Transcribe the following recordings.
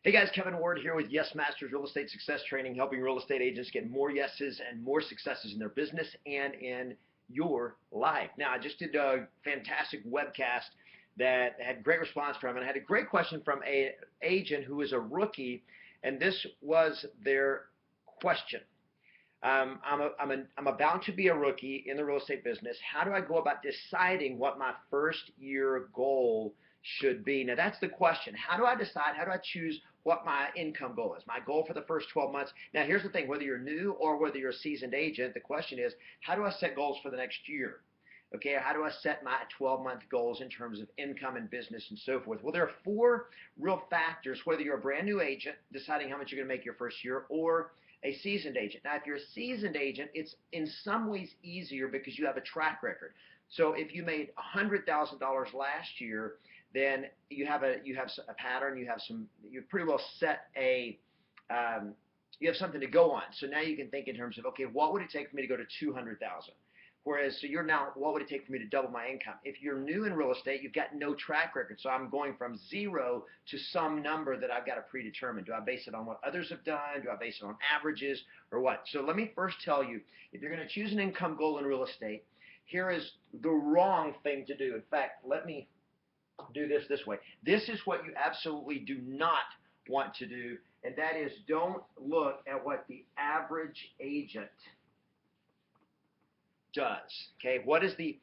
Hey guys, Kevin Ward here with Yes Masters Real Estate Success Training, helping real estate agents get more yeses and more successes in their business and in your life. Now, I just did a fantastic webcast that had great response from, and I had a great question from an agent who is a rookie, and this was their question. I'm about to be a rookie in the real estate business. How do I go about deciding what my first year goal should be? Now, that's the question. How do I decide? How do I choose what my income goal is? My goal for the first 12 months. Now, here's the thing. Whether you're new or whether you're a seasoned agent, the question is, how do I set goals for the next year? Okay, how do I set my 12-month goals in terms of income and business and so forth? Well, there are four real factors, whether you're a brand new agent deciding how much you're going to make your first year or a seasoned agent. Now, if you're a seasoned agent, it's in some ways easier because you have a track record. So if you made $100,000 last year, then you have a pattern. You pretty well set you have something to go on. So now you can think in terms of, okay, what would it take for me to go to 200,000? Whereas, so you're now, what would it take for me to double my income? If you're new in real estate, you've got no track record. So I'm going from zero to some number that I've got to predetermine. Do I base it on what others have done? Do I base it on averages or what? So let me first tell you, if you're going to choose an income goal in real estate, here is the wrong thing to do. In fact, let me do this way. This is what you absolutely do not want to do, and that is don't look at what the average agent does. Okay, what's the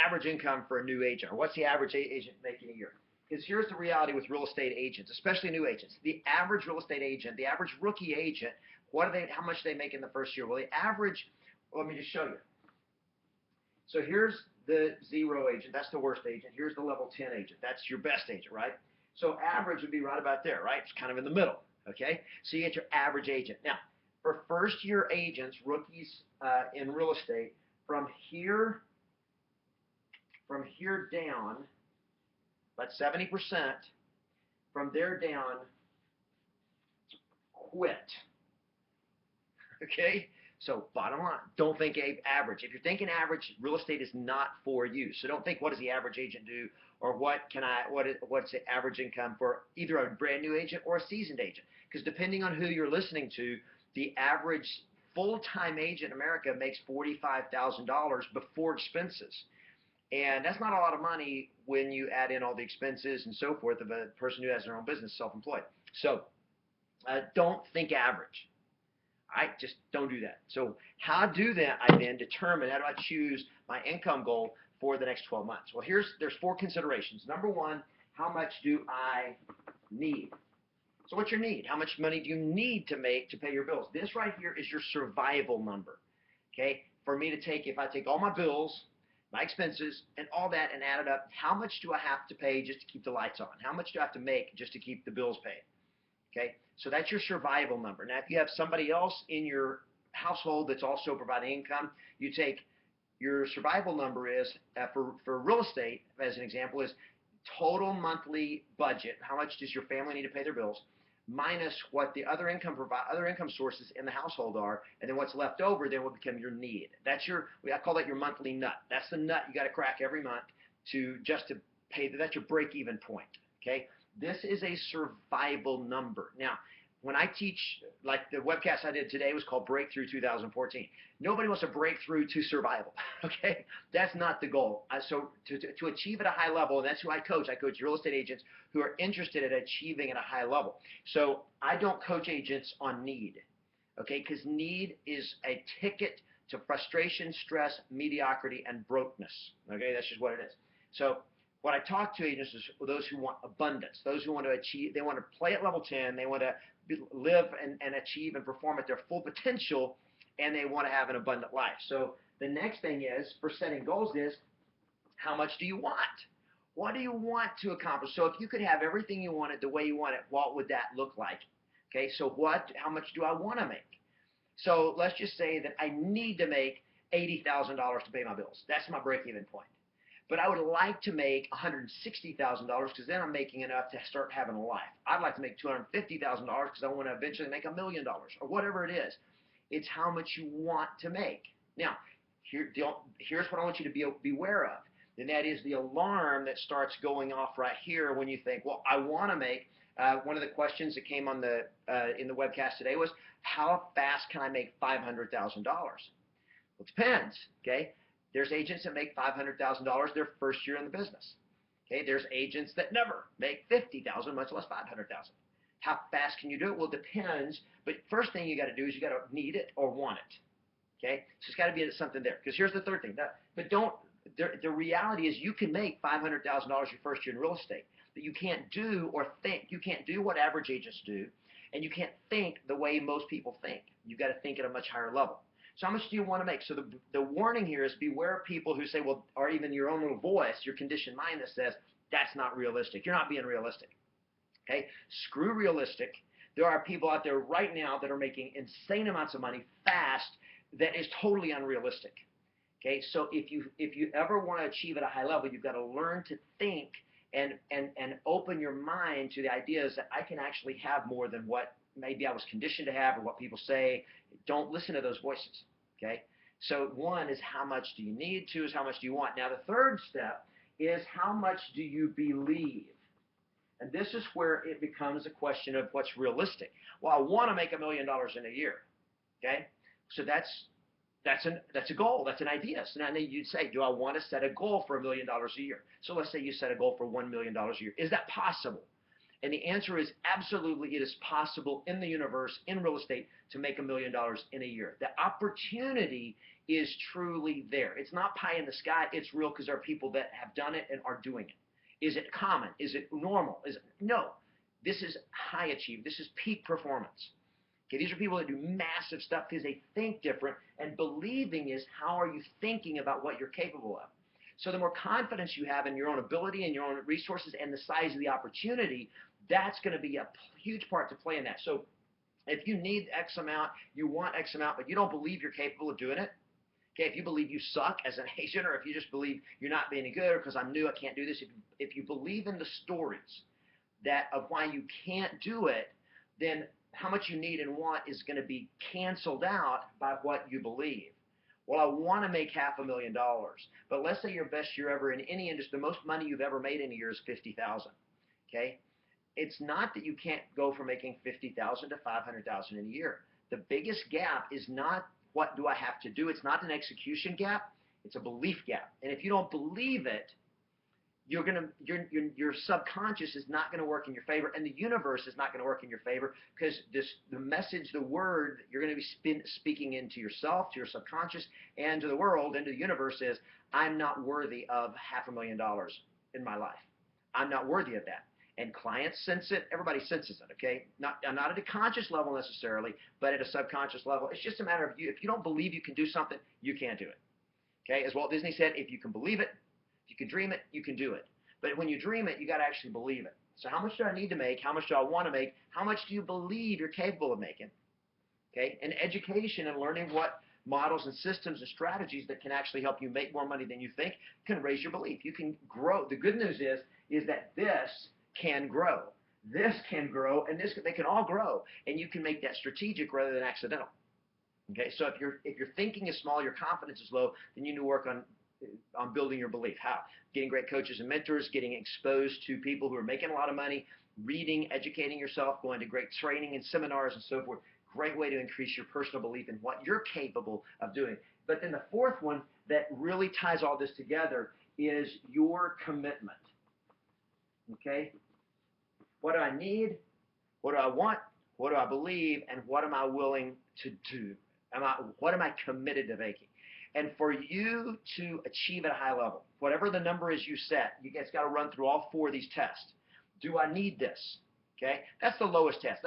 average income for a new agent, or what's the average agent making a year? Because here's the reality with real estate agents, especially new agents. The average real estate agent, the average rookie agent, how much they make in the first year? Well, the average, let me just show you. So here's the zero agent, that's the worst agent. Here's the level 10 agent, that's your best agent, right? So average would be right about there, right? It's kind of in the middle, okay? So you get your average agent. Now, for first year agents, rookies in real estate, from here down, about 70%, from there down, quit. Okay? So bottom line, don't think average. If you're thinking average, real estate is not for you. So don't think, what does the average agent do, or what's the average income for either a brand new agent or a seasoned agent? Because depending on who you're listening to, the average full-time agent in America makes $45,000 before expenses. And that's not a lot of money when you add in all the expenses and so forth of a person who has their own business, self-employed. So don't think average. I just don't do that. So how do that? I then determine, how do I choose my income goal for the next 12 months? Well, there's four considerations. Number one, how much do I need? So what's your need? How much money do you need to make to pay your bills? This right here is your survival number. Okay? For me to take, if I take all my bills, my expenses, and all that and add it up, how much do I have to pay just to keep the lights on? How much do I have to make just to keep the bills paid? Okay? So that's your survival number. Now, if you have somebody else in your household that's also providing income, you take your survival number is, for real estate, as an example, is total monthly budget. How much does your family need to pay their bills? Minus what the other income sources in the household are, and then what's left over then will become your need. I call that your monthly nut. That's the nut you got to crack every month to pay. That's your break-even point. Okay, this is a survival number. Now, when I teach, like the webcast I did today was called Breakthrough 2014. Nobody wants to break through to survival. Okay, that's not the goal. So to achieve at a high level, and that's who I coach. I coach real estate agents who are interested in achieving at a high level. So I don't coach agents on need. Okay, because need is a ticket to frustration, stress, mediocrity, and brokenness. Okay, that's just what it is. So what I talk to agents is those who want abundance, those who want to achieve, they want to play at level 10, they want to live and achieve and perform at their full potential, and they want to have an abundant life. So the next thing is, for setting goals, is how much do you want? What do you want to accomplish? So if you could have everything you wanted the way you want it, what would that look like? Okay, so how much do I want to make? So let's just say that I need to make $80,000 to pay my bills. That's my break-even point. But I would like to make $160,000 because then I'm making enough to start having a life. I'd like to make $250,000 because I want to eventually make $1 million or whatever it is. It's how much you want to make. Now, here's what I want you to be aware of. then that is the alarm that starts going off right here when you think, well, I want to make. One of the questions that came on the in the webcast today was, how fast can I make $500,000? Well, it depends. Okay, there's agents that make $500,000 their first year in the business. Okay, there's agents that never make $50,000, much less $500,000. How fast can you do it? Well, it depends. But first thing you got to do is you got to need it or want it. Okay, so it's got to be something there. Because here's the third thing. But don't. The reality is you can make $500,000 your first year in real estate, but you can't do or think. You can't do what average agents do, and you can't think the way most people think. You got to think at a much higher level. So how much do you want to make? So the warning here is beware of people who say, well, or even your own little voice, your conditioned mind that says that's not realistic. You're not being realistic. Okay, screw realistic. There are people out there right now that are making insane amounts of money fast that is totally unrealistic. Okay, so if you ever want to achieve at a high level, you've got to learn to think and open your mind to the ideas that I can actually have more than what maybe I was conditioned to have or what people say. Don't listen to those voices. Okay, so one is how much do you need? Two is how much do you want? Now the third step is how much do you believe? And this is where it becomes a question of what's realistic. Well, I want to make $1 million in a year. Okay, so that's a goal. That's an idea. So now you'd say, do I want to set a goal for $1 million a year? So let's say you set a goal for $1 million a year. Is that possible? And the answer is absolutely. It is possible in the universe, in real estate, to make $1 million in a year. The opportunity is truly there. It's not pie in the sky. It's real because there are people that have done it and are doing it. Is it common? Is it normal? No. This is high achieve. This is peak performance. Okay, these are people that do massive stuff because they think different, and believing is how are you thinking about what you're capable of. So the more confidence you have in your own ability and your own resources and the size of the opportunity, that's going to be a huge part to play in that. So if you need X amount, you want X amount, but you don't believe you're capable of doing it, okay, if you believe you suck as an agent, or if you just believe you're not being any good, or because I'm new, I can't do this, if you believe in the stories that of why you can't do it, then how much you need and want is going to be canceled out by what you believe. Well, I want to make $500,000, but let's say your best year ever in any industry, the most money you've ever made in a year is $50,000. Okay, it's not that you can't go from making $50,000 to $500,000 in a year. The biggest gap is not what do I have to do. It's not an execution gap. It's a belief gap. And if you don't believe it, your subconscious is not going to work in your favor, and the universe is not going to work in your favor, because the message, the word you're going to be speaking into yourself, to your subconscious, and to the world, and to the universe is, I'm not worthy of $500,000 in my life. I'm not worthy of that. And clients sense it. Everybody senses it. Okay, not at a conscious level necessarily, but at a subconscious level. It's just a matter of you. If you don't believe you can do something, you can't do it. Okay, as Walt Disney said, if you can believe it, if you can dream it, you can do it. But when you dream it, you got to actually believe it. So how much do I need to make? How much do I want to make? How much do you believe you're capable of making? Okay, and education and learning what models and systems and strategies that can actually help you make more money than you think can raise your belief. You can grow. The good news is that this can grow. This can grow, and they can all grow, and you can make that strategic rather than accidental. Okay, so if your thinking is small, your confidence is low, then you need to work on building your belief. How? Getting great coaches and mentors, getting exposed to people who are making a lot of money, reading, educating yourself, going to great training and seminars and so forth. Great way to increase your personal belief in what you're capable of doing. But then the fourth one that really ties all this together is your commitment. Okay? What do I need? What do I want? What do I believe? And what am I willing to do? What am I committed to making? And for you to achieve at a high level, whatever the number is you set, you guys got to run through all four of these tests. Do I need this? Okay, that's the lowest test.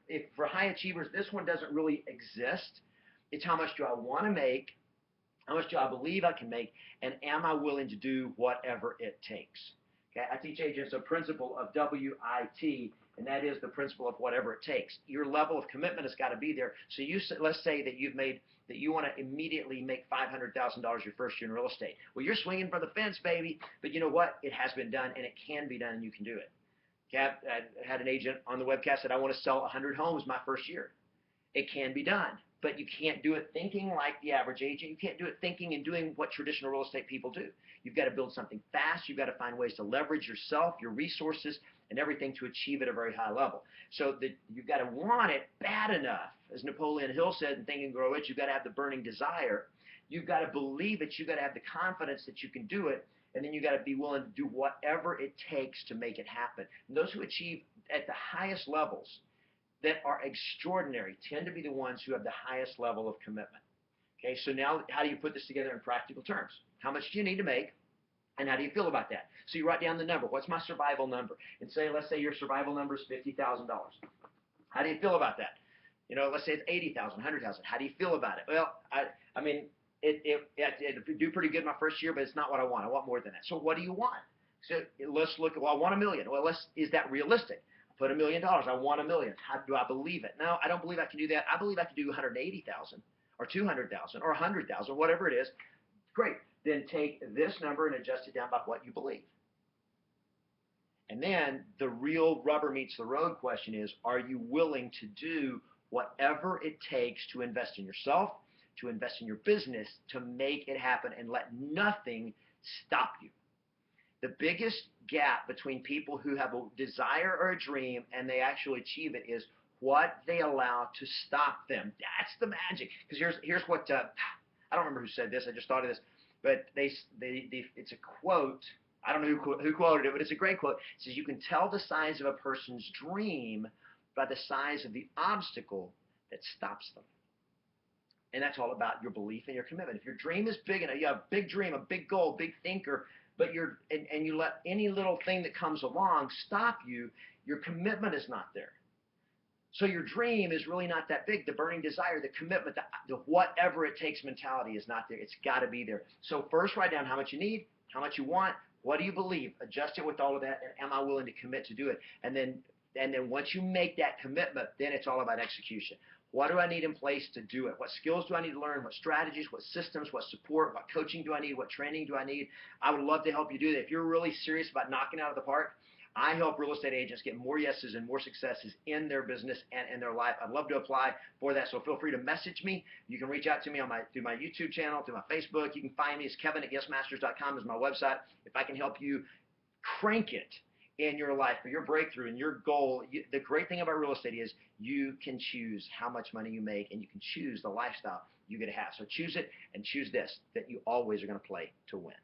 If for high achievers, this one doesn't really exist. It's how much do I want to make? How much do I believe I can make? And am I willing to do whatever it takes? Okay, I teach agents a principle of WIT, and that is the principle of whatever it takes. Your level of commitment has got to be there. So let's say that you want to immediately make $500,000 your first year in real estate. Well, you're swinging for the fence, baby. But you know what? It has been done, and it can be done, and you can do it. Okay, I had an agent on the webcast that I want to sell 100 homes my first year. It can be done. but you can't do it thinking like the average agent. You can't do it thinking and doing what traditional real estate people do. You've got to build something fast. You've got to find ways to leverage yourself, your resources, and everything to achieve at a very high level. So that you've got to want it bad enough. As Napoleon Hill said in Think and Grow Rich, you've got to have the burning desire. You've got to believe it. You've got to have the confidence that you can do it. And then you've got to be willing to do whatever it takes to make it happen. And those who achieve at the highest levels that are extraordinary tend to be the ones who have the highest level of commitment. Okay, so now how do you put this together in practical terms? How much do you need to make? And how do you feel about that? So you write down the number. What's my survival number? And say, let's say your survival number is $50,000. How do you feel about that? You know, let's say it's 80,000, 100,000. How do you feel about it? Well, I mean, it do pretty good my first year, but it's not what I want. I want more than that. So what do you want? So let's look at, well, I want $1 million. Well, is that realistic? I put $1 million. I want $1 million. How do I believe it? No, I don't believe I can do that. I believe I can do 180,000 or 200,000 or 100,000, whatever it is. Great. Then take this number and adjust it down by what you believe. And then the real rubber meets the road question is, are you willing to do whatever it takes to invest in yourself, to invest in your business, to make it happen and let nothing stop you? The biggest gap between people who have a desire or a dream and they actually achieve it is what they allow to stop them. That's the magic. Because here's what, I don't remember who said this, I just thought of this, but it's a quote. I don't know who quoted it, but it's a great quote. It says, you can tell the size of a person's dream by the size of the obstacle that stops them. And that's all about your belief and your commitment. If your dream is big enough, you have a big dream, a big goal, big thinker, but and you let any little thing that comes along stop you, your commitment is not there. So your dream is really not that big. The burning desire, the commitment, the whatever it takes mentality is not there. It's got to be there. So first write down how much you need, how much you want, what do you believe? Adjust it with all of that, and am I willing to commit to do it? And then once you make that commitment, then it's all about execution. What do I need in place to do it? What skills do I need to learn? What strategies, what systems, what support, what coaching do I need? What training do I need? I would love to help you do that. If you're really serious about knocking out of the park, I help real estate agents get more yeses and more successes in their business and in their life. I'd love to apply for that, so feel free to message me. You can reach out to me through my YouTube channel, through my Facebook. You can find me as Kevin@YesMasters.com is my website. If I can help you crank it in your life for your breakthrough and your goal, the great thing about real estate is you can choose how much money you make, and you can choose the lifestyle you get to have. So choose it, and choose this, that you always are going to play to win.